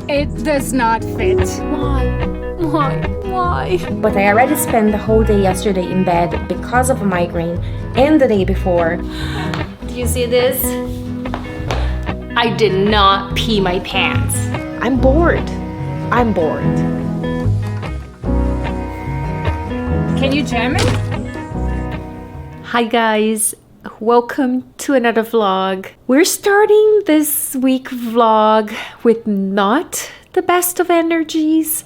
It does not fit. Why? But I already spent the whole day yesterday in bed because of a migraine and the day before. Do you see this? I did not pee my pants. I'm bored. Can you jam it? Hi guys, welcome to another vlog. We're starting this week vlog with not the best of energies.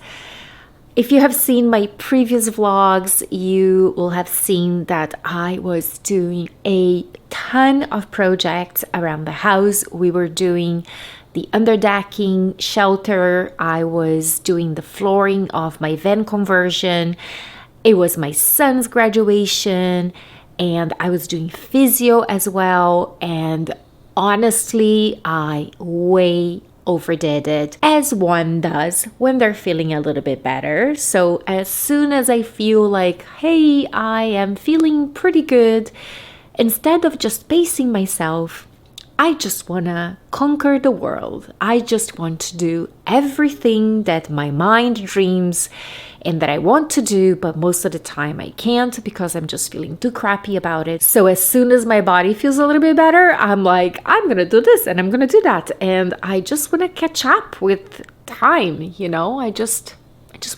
If you have seen my previous vlogs, you will have seen that I was doing a ton of projects around the house. We were doing the underdecking shelter. I was doing the flooring of my van conversion. It was my son's graduation, and I was doing physio as well. And honestly, I way overdid it, as one does when they're feeling a little bit better. So as soon as I feel like, hey, I am feeling pretty good, instead of just pacing myself, I just want to conquer the world. I just want to do everything that my mind dreams and that I want to do, but most of the time I can't because I'm just feeling too crappy about it. So as soon as my body feels a little bit better, I'm like, I'm going to do this and I'm going to do that. And I just want to catch up with time, you know? I just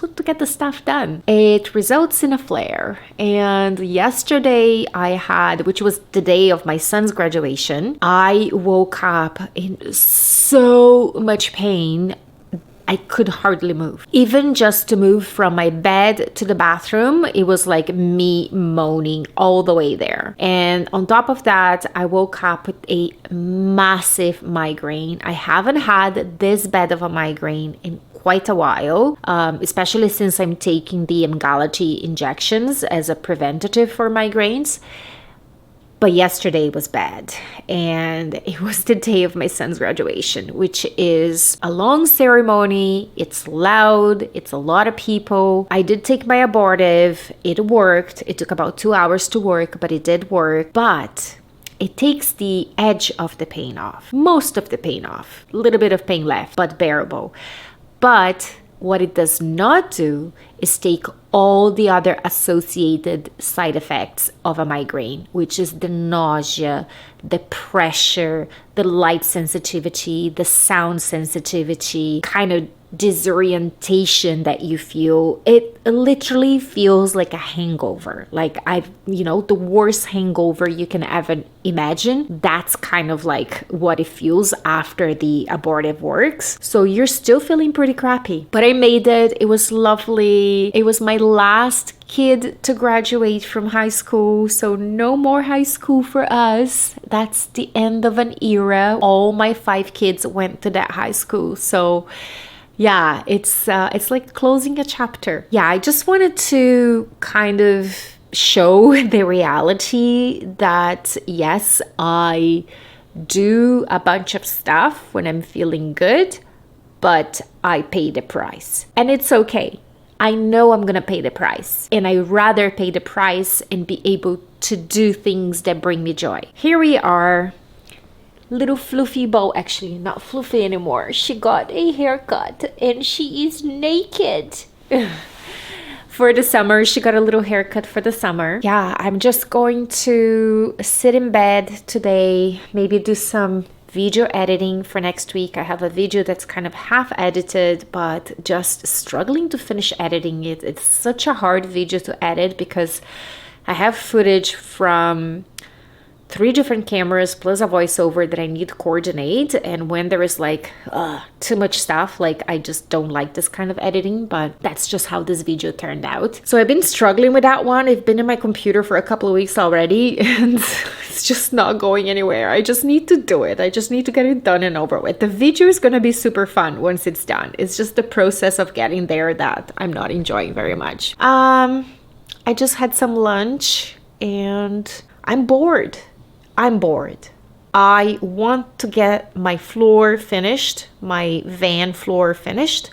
want to get the stuff done. It results in a flare. And yesterday I had, which was the day of my son's graduation, I woke up in so much pain. I could hardly move. Even just to move from my bed to the bathroom, it was like me moaning all the way there. And on top of that, I woke up with a massive migraine. I haven't had this bad of a migraine in quite a while, especially since I'm taking the Emgality injections as a preventative for migraines. But yesterday was bad, and it was the day of my son's graduation, which is a long ceremony. It's loud. It's a lot of people. I did take my abortive. It worked. It took about 2 hours to work, but it did work. But it takes the edge of the pain off, most of the pain off, a little bit of pain left, but bearable. But what it does not do is take all the other associated side effects of a migraine, which is the nausea, the pressure, the light sensitivity, the sound sensitivity, kind of disorientation that you feel. It literally feels like a hangover. Like the worst hangover you can ever imagine. That's kind of like what it feels after the abortive works. So you're still feeling pretty crappy. But I made it. It was lovely. It was my last kid to graduate from high school, so no more high school for us. That's the end of an era. All my 5 kids went to that high school, so yeah, it's like closing a chapter. Yeah, I just wanted to kind of show the reality that yes, I do a bunch of stuff when I'm feeling good, but I pay the price, and it's okay. I know I'm gonna pay the price, and I'd rather pay the price and be able to do things that bring me joy. Here we are, little fluffy bow, actually not fluffy anymore. She got a haircut and she is naked. For the summer, she got a little haircut for the summer. Yeah, I'm just going to sit in bed today, maybe do some video editing for next week. I have a video that's kind of half edited, but just struggling to finish editing it. It's such a hard video to edit because I have footage from 3 different cameras plus a voiceover that I need to coordinate, and when there is like too much stuff, like I just don't like this kind of editing, but that's just how this video turned out. So I've been struggling with that one. I've been in my computer for a couple of weeks already and it's just not going anywhere. I just need to do it. I just need to get it done and over with. The video is gonna be super fun once it's done. It's just the process of getting there that I'm not enjoying very much. I just had some lunch and I'm bored. I want to get my floor finished, my van floor finished.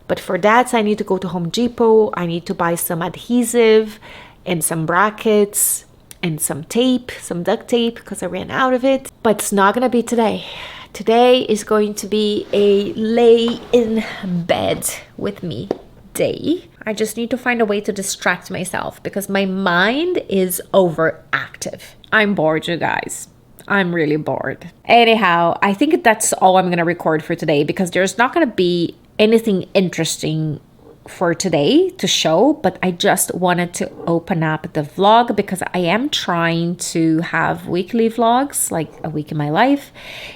But for that, I need to go to Home Depot. I need to buy some adhesive and some brackets and some tape, some duct tape, because I ran out of it. But it's not gonna be today. Today is going to be a lay in bed with me day. I just need to find a way to distract myself because my mind is overactive. I'm bored, you guys. I'm really bored. Anyhow, I think that's all I'm going to record for today because there's not going to be anything interesting for today to show, but I just wanted to open up the vlog because I am trying to have weekly vlogs, like a week in my life,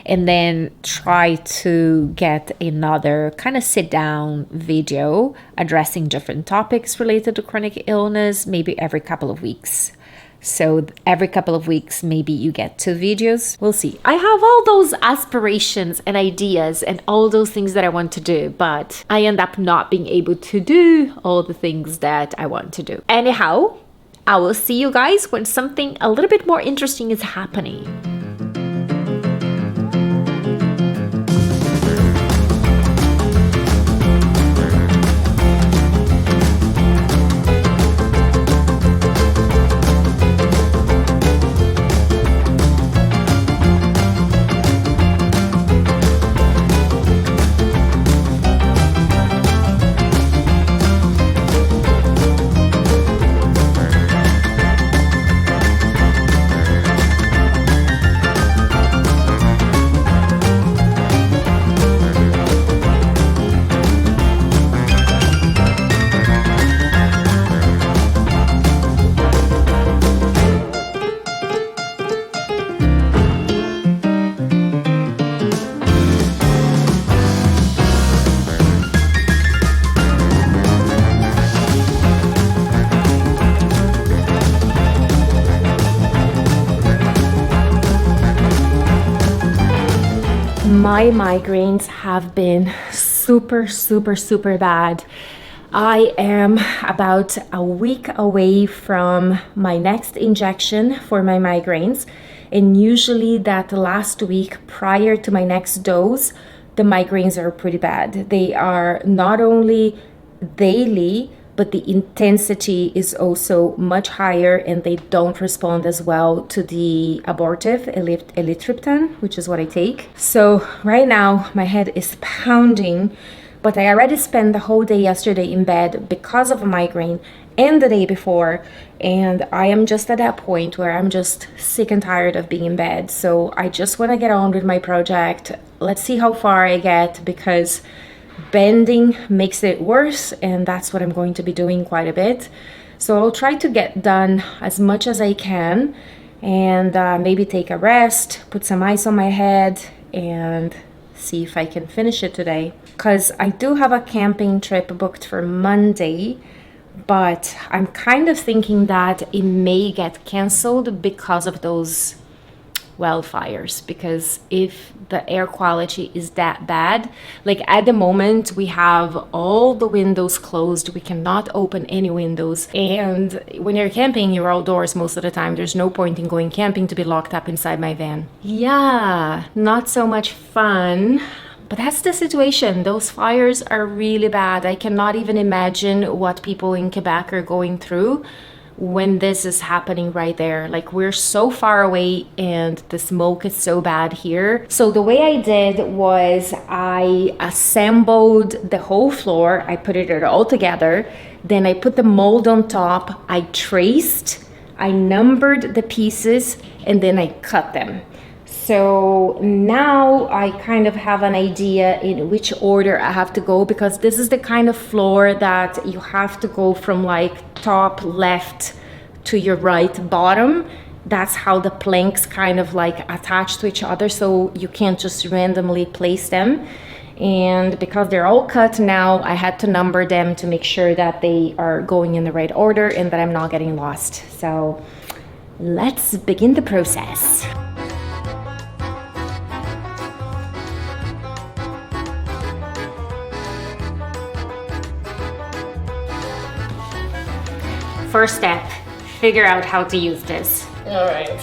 and then try to get another kind of sit down video addressing different topics related to chronic illness, maybe every couple of weeks. So every couple of weeks, maybe you get 2 videos. We'll see. I have all those aspirations and ideas and all those things that I want to do, but I end up not being able to do all the things that I want to do. Anyhow, I will see you guys when something a little bit more interesting is happening. My migraines have been super bad. I am about a week away from my next injection for my migraines, and usually that last week prior to my next dose, the migraines are pretty bad. They are not only daily, but the intensity is also much higher and they don't respond as well to the abortive elytriptan, which is what I take. So right now my head is pounding, but I already spent the whole day yesterday in bed because of a migraine and the day before, and I am just at that point where I'm just sick and tired of being in bed. So I just want to get on with my project. Let's see how far I get because bending makes it worse, and that's what I'm going to be doing quite a bit. So I'll try to get done as much as I can and maybe take a rest, put some ice on my head, and see if I can finish it today. Because I do have a camping trip booked for Monday, but I'm kind of thinking that it may get canceled because of those wildfires, because if the air quality is that bad, like at the moment we have all the windows closed, we cannot open any windows, and when you're camping you're outdoors most of the time. There's no point in going camping to be locked up inside my van. Yeah, not so much fun, but that's the situation. Those fires are really bad. I cannot even imagine what people in Quebec are going through when this is happening right there. Like, we're so far away and the smoke is so bad here. So the way I did was I assembled the whole floor. I put it all together. Then I put the mold on top. I traced, I numbered the pieces, and then I cut them. So now I kind of have an idea in which order I have to go, because this is the kind of floor that you have to go from like top left to your right bottom. That's how the planks kind of like attach to each other, so you can't just randomly place them. And because they're all cut now, I had to number them to make sure that they are going in the right order and that I'm not getting lost. So let's begin the process. First step, figure out how to use this. All right.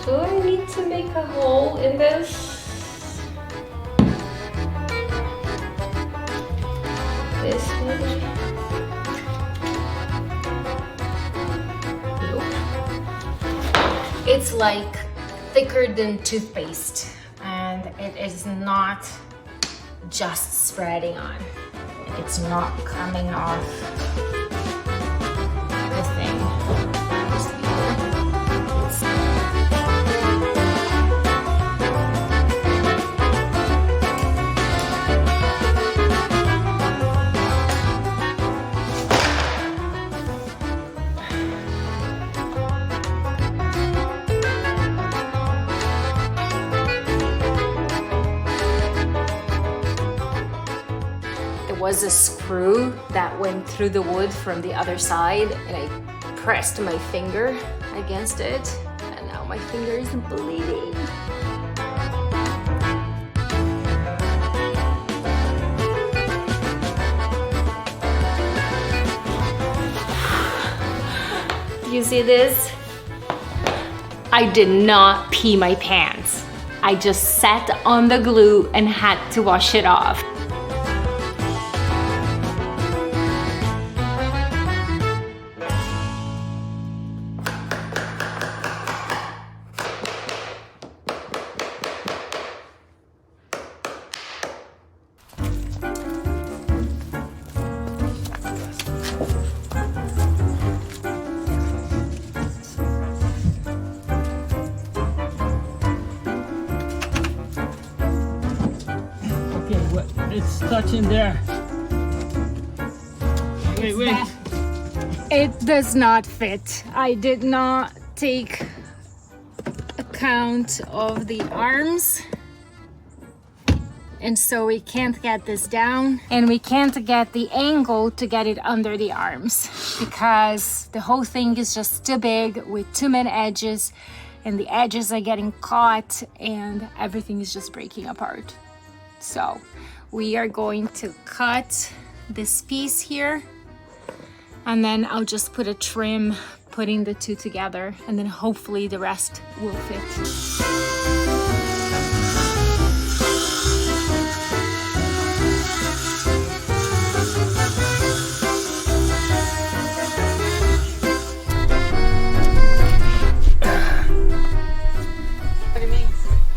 Do I need to make a hole in this? This maybe? It's like thicker than toothpaste, and it is not just spreading on. It's not coming off the thing. Was a screw that went through the wood from the other side, and I pressed my finger against it, and now my finger is bleeding. Do you see this? I did not pee my pants. I just sat on the glue and had to wash it off. It's touching there. Wait. It does not fit. I did not take account of the arms. And so we can't get this down, and we can't get the angle to get it under the arms because the whole thing is just too big with too many edges, and the edges are getting caught and everything is just breaking apart. So we are going to cut this piece here, and then I'll just put a trim putting the two together, and then hopefully the rest will fit.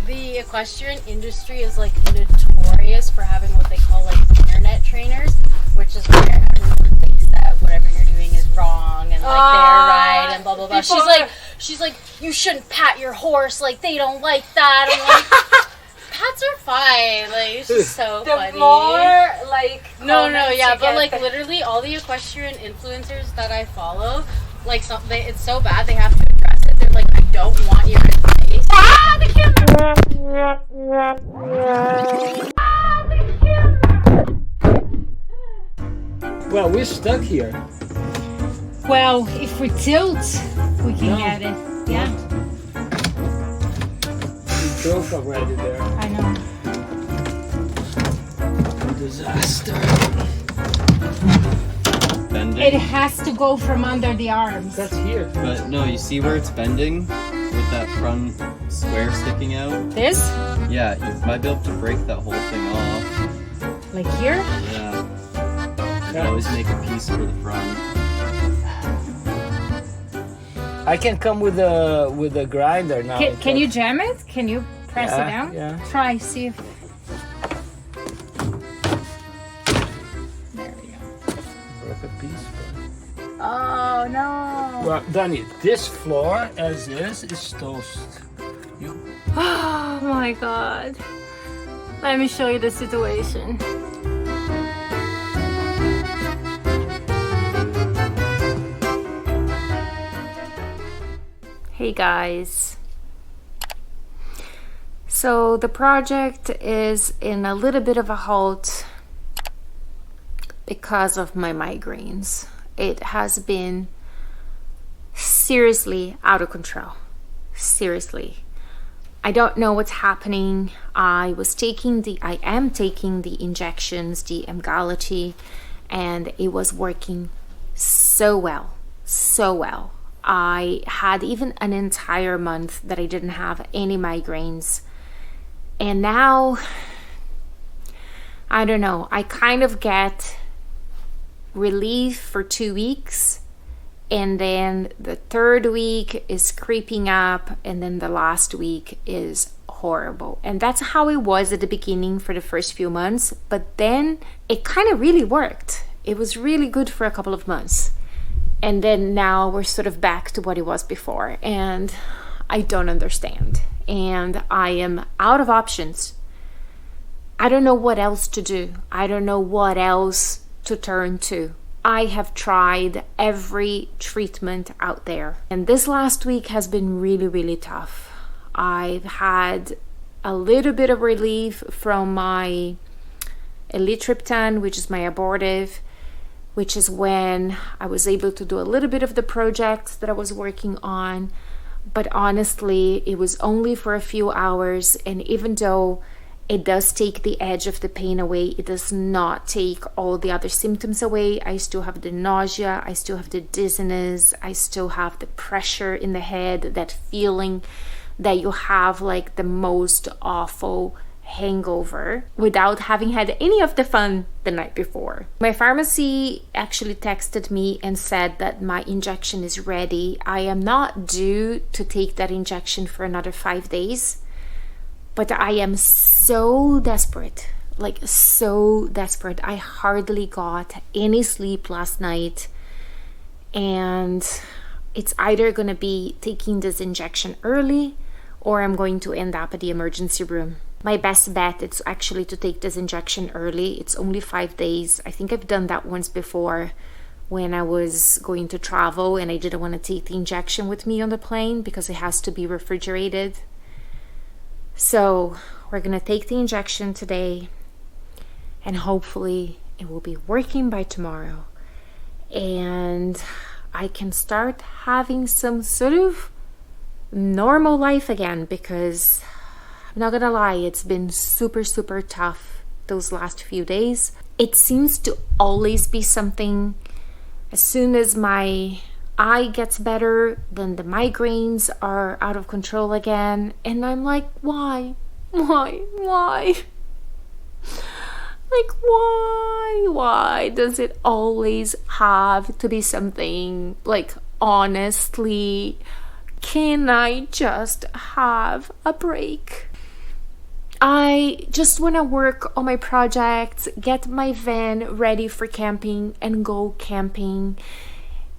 The equestrian industry is like notorious for having what they call like internet trainers, which is where everyone thinks that whatever you're doing is wrong and like they're right and blah blah blah. She's like, you shouldn't pat your horse, like they don't like that. I'm like, pats are fine. Like it's just so funny. But like literally all the equestrian influencers that I follow, like it's so bad they have to address it. They're like, I don't want your advice. The camera. Well, we're stuck here. Well, if we tilt, we can get it. Yeah, We broke already there. I know. Disaster. Bending. It has to go from under the arms. That's here. But no, you see where it's bending with that front square sticking out? This? Yeah, you might be able to break that whole thing off. Like here? Yeah. You can always make a piece for the front. I can come with a grinder now. Can you jam it? Can you press it down? Yeah. Try, see if... There we go. Broke a piece. Oh, no. Well, Dani, this floor as is toast. Oh my God. Let me show you the situation. Hey guys. So the project is in a little bit of a halt because of my migraines. It has been seriously out of control. Seriously. I don't know what's happening. I am taking the injections, the Emgality, and it was working so well. I had even an entire month that I didn't have any migraines. And now, I don't know, I kind of get relief for 2 weeks, and then the third week is creeping up, and then the last week is horrible. And that's how it was at the beginning for the first few months, but then it kind of really worked. It was really good for a couple of months, and then now we're sort of back to what it was before, and I don't understand, and I am out of options. I don't know what else to do. I don't know what else to turn to. I have tried every treatment out there, and this last week has been really, really tough. I've had a little bit of relief from my elytriptan, which is my abortive, which is when I was able to do a little bit of the projects that I was working on. But honestly, it was only for a few hours, and even though it does take the edge of the pain away, it does not take all the other symptoms away. I still have the nausea, I still have the dizziness, I still have the pressure in the head, that feeling that you have like the most awful hangover without having had any of the fun the night before. My pharmacy actually texted me and said that my injection is ready. I am not due to take that injection for another 5 days, but I am so desperate, like so desperate. I hardly got any sleep last night, and it's either going to be taking this injection early or I'm going to end up at the emergency room. My best bet is actually to take this injection early. It's only 5 days. I think I've done that once before when I was going to travel and I didn't want to take the injection with me on the plane because it has to be refrigerated. So we're going to take the injection today, and hopefully it will be working by tomorrow, and I can start having some sort of normal life again, because I'm not gonna lie, it's been super, super tough those last few days. It seems to always be something. As soon as my eye gets better, then the migraines are out of control again, and I'm like, why? Like, why does it always have to be something? Like, honestly, can I just have a break? I just want to work on my projects, get my van ready for camping, and go camping.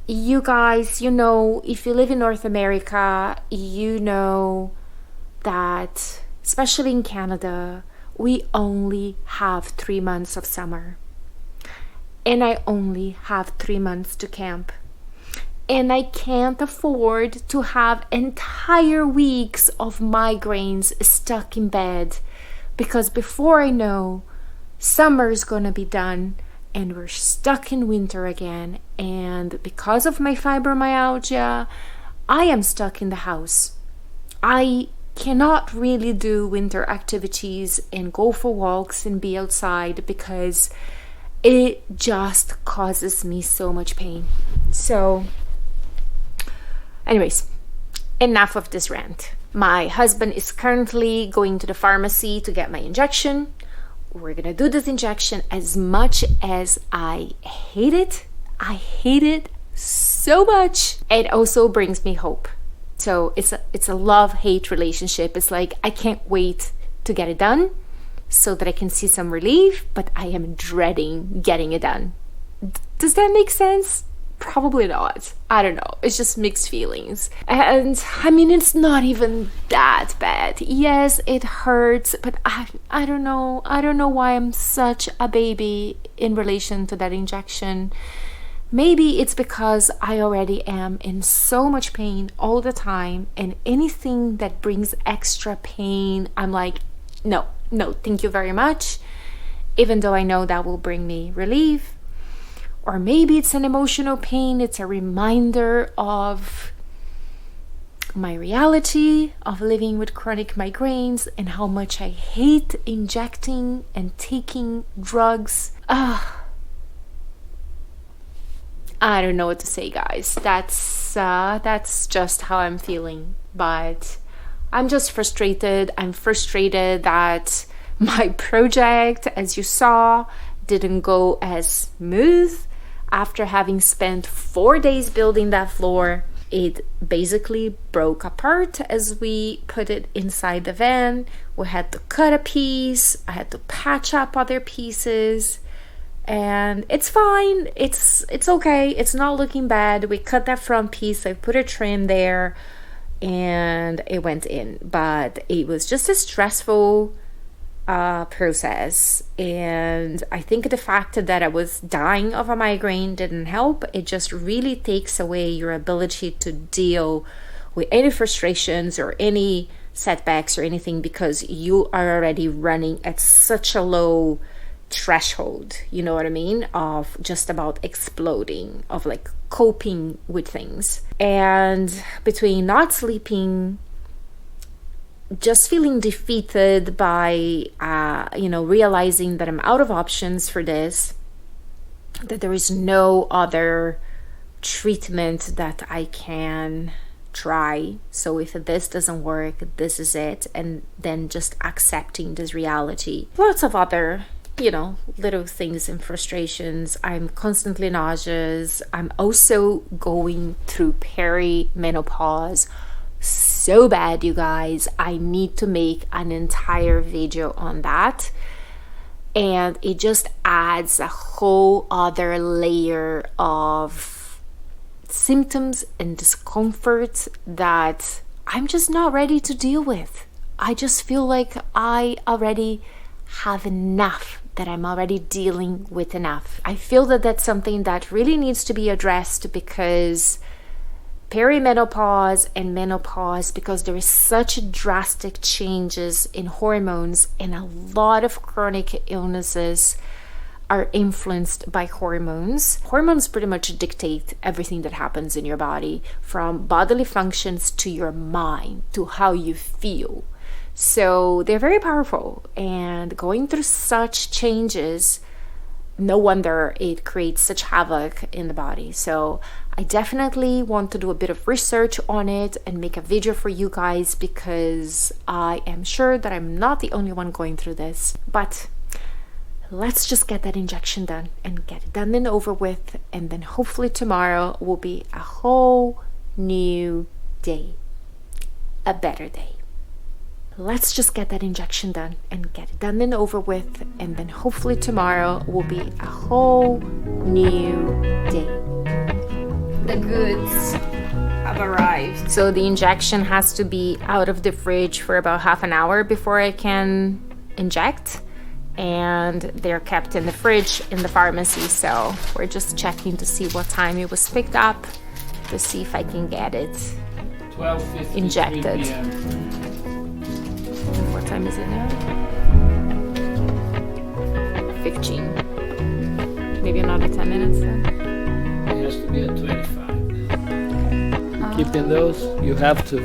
You guys, you know, if you live in North America, you know that, especially in Canada, we only have 3 months of summer. And I only have 3 months to camp. And I can't afford to have entire weeks of migraines stuck in bed, because before I know, summer's gonna be done and we're stuck in winter again. And because of my fibromyalgia, I am stuck in the house. I cannot really do winter activities and go for walks and be outside because it just causes me so much pain. So anyways, enough of this rant. My husband is currently going to the pharmacy to get my injection. We're gonna do this injection. As much as I hate it so much, it also brings me hope. So it's a love-hate relationship. It's like, I can't wait to get it done so that I can see some relief, but I am dreading getting it done. Does that make sense? Probably not. I don't know. It's just mixed feelings. And I mean, it's not even that bad. Yes, it hurts, but I don't know. I don't know why I'm such a baby in relation to that injection. Maybe it's because I already am in so much pain all the time, and anything that brings extra pain, I'm like, no, thank you very much. Even though I know that will bring me relief. Or maybe it's an emotional pain. It's a reminder of my reality of living with chronic migraines and how much I hate injecting and taking drugs. I don't know what to say, guys. That's just how I'm feeling. But I'm just frustrated. I'm frustrated that my project, as you saw, didn't go as smooth. after having spent 4 days building that floor, it basically broke apart as we put it inside the van. We had to cut a piece, I had to patch up other pieces, and it's fine. It's okay. It's not looking bad. We cut that front piece, I put a trim there, and it went in. But it was just a stressful process, and I think the fact that I was dying of a migraine didn't help. It just really takes away your ability to deal with any frustrations or any setbacks or anything, because you are already running at such a low threshold, you know what I mean, of just about exploding, of like coping with things. And between not sleeping, just feeling defeated by realizing that I'm out of options for this, that there is no other treatment that I can try, so if this doesn't work, this is it, and then just accepting this reality. Lots of other little things and frustrations. I'm constantly nauseous. I'm also going through perimenopause so bad, you guys. I need to make an entire video on that, and it just adds a whole other layer of symptoms and discomfort that I'm just not ready to deal with. I just feel like I already have enough, that I'm already dealing with enough. I feel that that's something that really needs to be addressed, because perimenopause and menopause, because there is such drastic changes in hormones, and a lot of chronic illnesses are influenced by hormones. Hormones pretty much dictate everything that happens in your body, from bodily functions to your mind, to how you feel. So they're very powerful, and going through such changes, no wonder it creates such havoc in the body. So I definitely want to do a bit of research on it and make a video for you guys, because I am sure that I'm not the only one going through this. But let's just get that injection done and get it done and over with, and then hopefully tomorrow will be a whole new day, a better day. Let's just get that injection done and get it done and over with, and then hopefully tomorrow will be a whole new day. The goods have arrived. So the injection has to be out of the fridge for about half an hour before I can inject, and they're kept in the fridge in the pharmacy. So we're just checking to see what time it was picked up, to see if I can get it 12:53 injected. PM. What time is it now? 15. Maybe another 10 minutes then. It has to be at 25. Keeping those, you have to.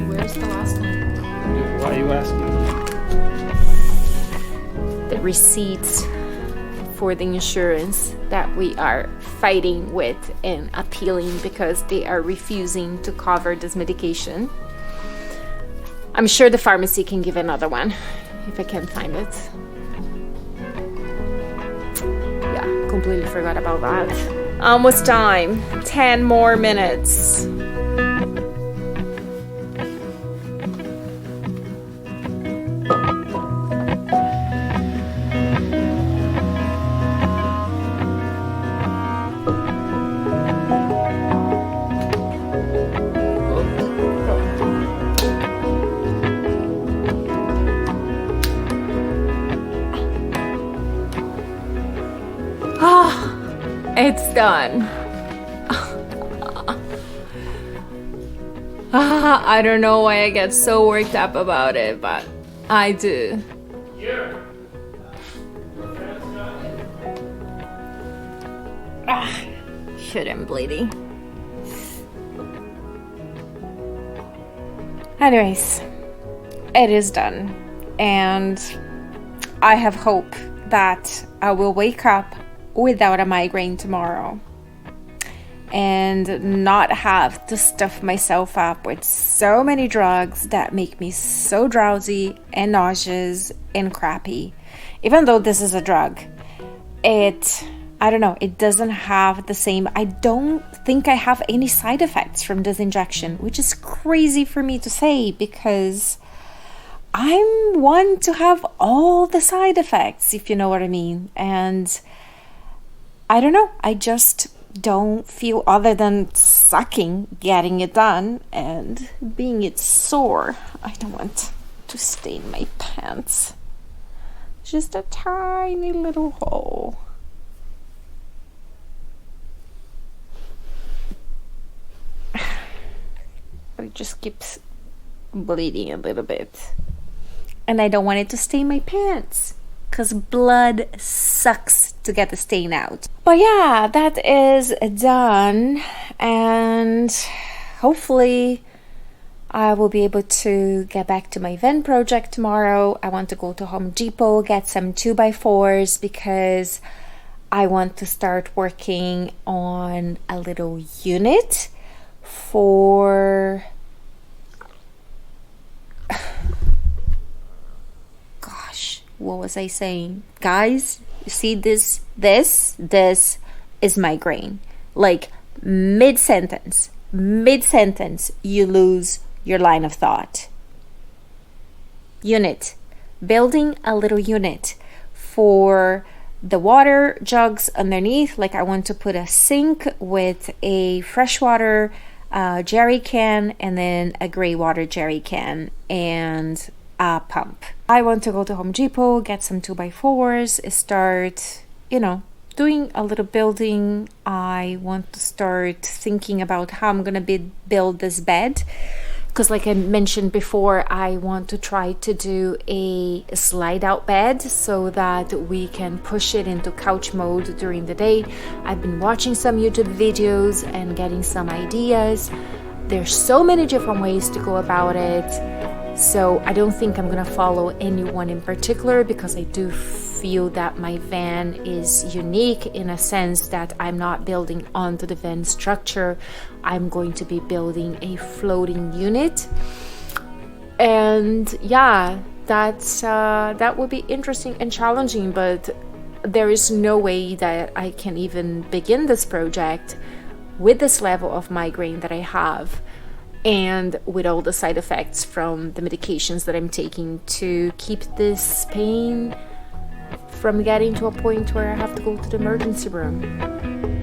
Where's the last one? Why are you asking? The receipts for the insurance that we are fighting with and appealing, because they are refusing to cover this medication. I'm sure the pharmacy can give another one if I can find it. Yeah, completely forgot about that. Almost time. 10 more minutes. It's done. I don't know why I get so worked up about it, but I do. Shit, I'm bleeding. Anyways, it is done, and I have hope that I will wake up without a migraine tomorrow and not have to stuff myself up with so many drugs that make me so drowsy and nauseous and crappy. Even though this is a drug, I don't know, it doesn't have the same, I don't think I have any side effects from this injection, which is crazy for me to say because I'm one to have all the side effects, if you know what I mean. And I don't know, I just don't feel, other than sucking, getting it done and being it sore. I don't want to stain my pants. Just a tiny little hole. It just keeps bleeding a little bit. And I don't want it to stain my pants because blood sucks to get the stain out. But yeah, that is done. And hopefully I will be able to get back to my Venn project tomorrow. I want to go to Home Depot, get some 2x4s because I want to start working on a little unit for... Gosh, what was I saying? Guys, you see this is migraine. Like mid-sentence, you lose your line of thought. Unit. Building a little unit for the water jugs underneath. Like I want to put a sink with a freshwater jerry can and then a gray water jerry can and a pump. I want to go to Home Depot, get some 2x4s, start, doing a little building. I want to start thinking about how I'm gonna build this bed. Because like I mentioned before, I want to try to do a slide out bed so that we can push it into couch mode during the day. I've been watching some YouTube videos and getting some ideas. There's so many different ways to go about it. So I don't think I'm gonna follow anyone in particular because I do feel that my van is unique in a sense that I'm not building onto the van structure. I'm going to be building a floating unit. And yeah, that would be interesting and challenging, but there is no way that I can even begin this project with this level of migraine that I have and with all the side effects from the medications that I'm taking to keep this pain from getting to a point where I have to go to the emergency room.